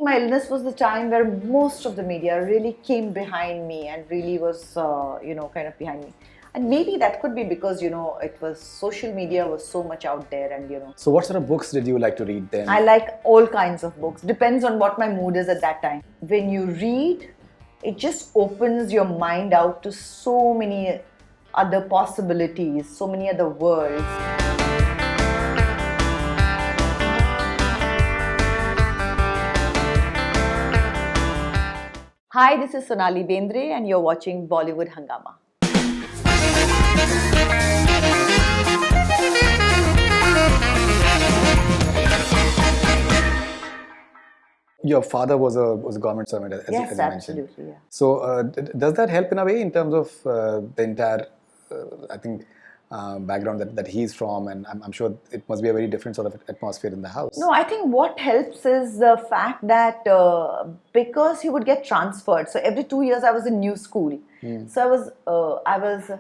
my illness was the time where most of the media really came behind me and really was, kind of behind me. And maybe that could be because, it was social media was so much out there and. So what sort of books did you like to read then? I like all kinds of books. Depends on what my mood is at that time. When you read, it just opens your mind out to so many other possibilities, so many other worlds. Hi, this is Sonali Bendre and you're watching Bollywood Hungama. Your father was a government servant, as Yes, you mentioned. absolutely. Yeah. So does that help in a way in terms of the entire, background that he's from, and I'm sure it must be a very different sort of atmosphere in the house. No, I think what helps is the fact that because he would get transferred, so every 2 years I was in new school. So I was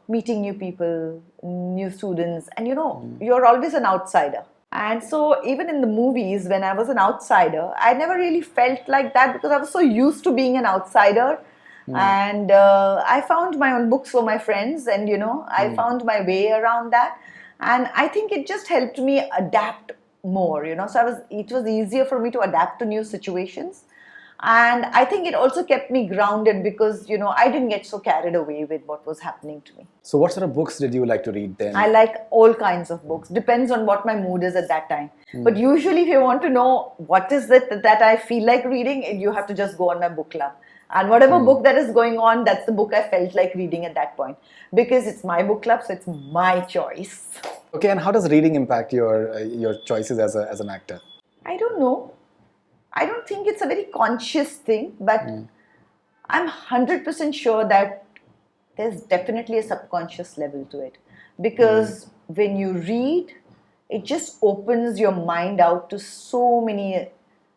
meeting new people, new students, and you're always an outsider. And so even in the movies, when I was an outsider, I never really felt like that because I was so used to being an outsider. And I found my own books for my friends, and I found my way around that. And I think it just helped me adapt more, so it was easier for me to adapt to new situations. And I think it also kept me grounded because, I didn't get so carried away with what was happening to me. So what sort of books did you like to read then? I like all kinds of books. Depends on what my mood is at that time. But usually if you want to know what is it that I feel like reading, you have to just go on my book club. And whatever book that is going on, that's the book I felt like reading at that point. Because it's my book club, so it's my choice. Okay, and how does reading impact your choices as an actor? I don't know. I don't think it's a very conscious thing, but I'm 100% sure that there's definitely a subconscious level to it. Because when you read, it just opens your mind out to so many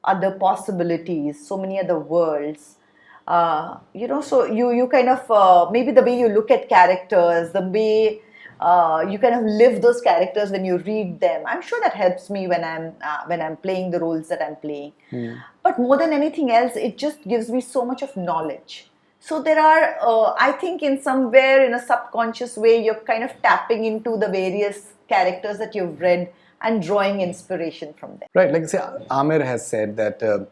other possibilities, so many other worlds. So you kind of, maybe the way you look at characters, the way you kind of live those characters when you read them. I'm sure that helps me when I'm playing the roles that I'm playing. But more than anything else, it just gives me so much of knowledge. So there are, I think in somewhere in a subconscious way, you're kind of tapping into the various characters that you've read and drawing inspiration from them. Right, like say Amir has said that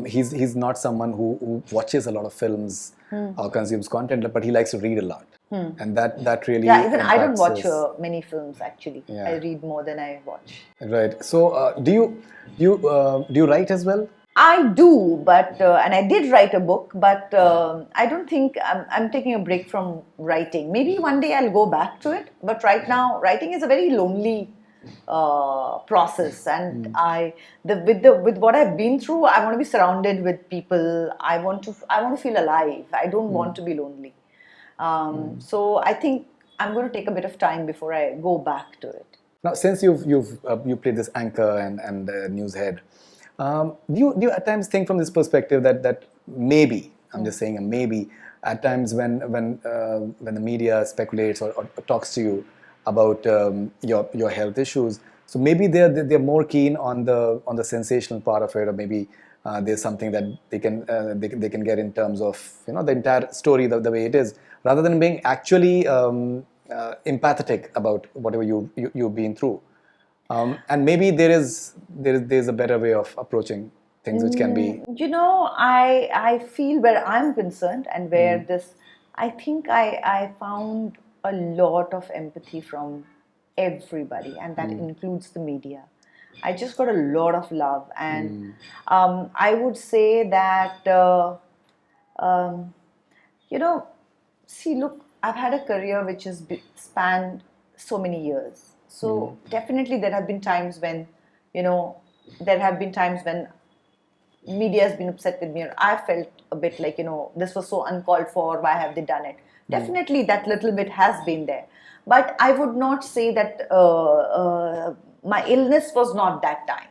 he's not someone who watches a lot of films or consumes content, but he likes to read a lot. And that really even I don't watch many films actually. Yeah. I read more than I watch. Right. So do you write as well? I do, but and I did write a book, but I don't think I'm taking a break from writing. Maybe one day I'll go back to it, but right now writing is a very lonely process, and with what I've been through, I want to be surrounded with people. I want to feel alive. I don't want to be lonely. So I think I'm going to take a bit of time before I go back to it. Now, since you played this anchor and news head, do you at times think from this perspective that maybe, I'm just saying maybe, at times when the media speculates or talks to you about your health issues, so maybe they're more keen on the sensational part of it, or maybe there's something that they can get in terms of the entire story the way it is, rather than being actually empathetic about whatever you've been through. And maybe there's a better way of approaching things, which can be. I feel where I'm concerned and where I think I found a lot of empathy from everybody, and that includes the media. I just got a lot of love, and I would say that see, look, I've had a career which has spanned so many years. So definitely there have been times when media has been upset with me, or I felt a bit like, this was so uncalled for, why have they done it? Definitely that little bit has been there. But I would not say that my illness was not that time.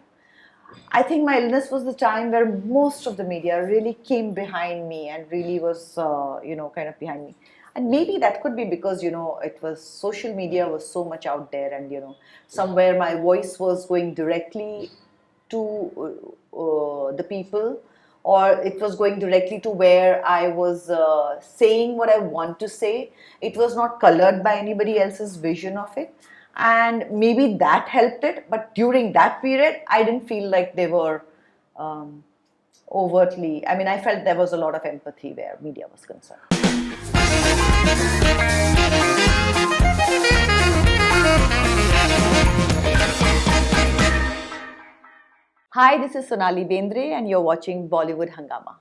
I think my illness was the time where most of the media really came behind me and really was, kind of behind me. And maybe that could be because, it was social media was so much out there, and, somewhere my voice was going directly to the people, or it was going directly to where I was saying what I want to say. It was not colored by anybody else's vision of it. And maybe that helped it. But during that period, I didn't feel like they were overtly. I mean, I felt there was a lot of empathy where media was concerned. Hi, this is Sonali Bendre, and you're watching Bollywood Hungama.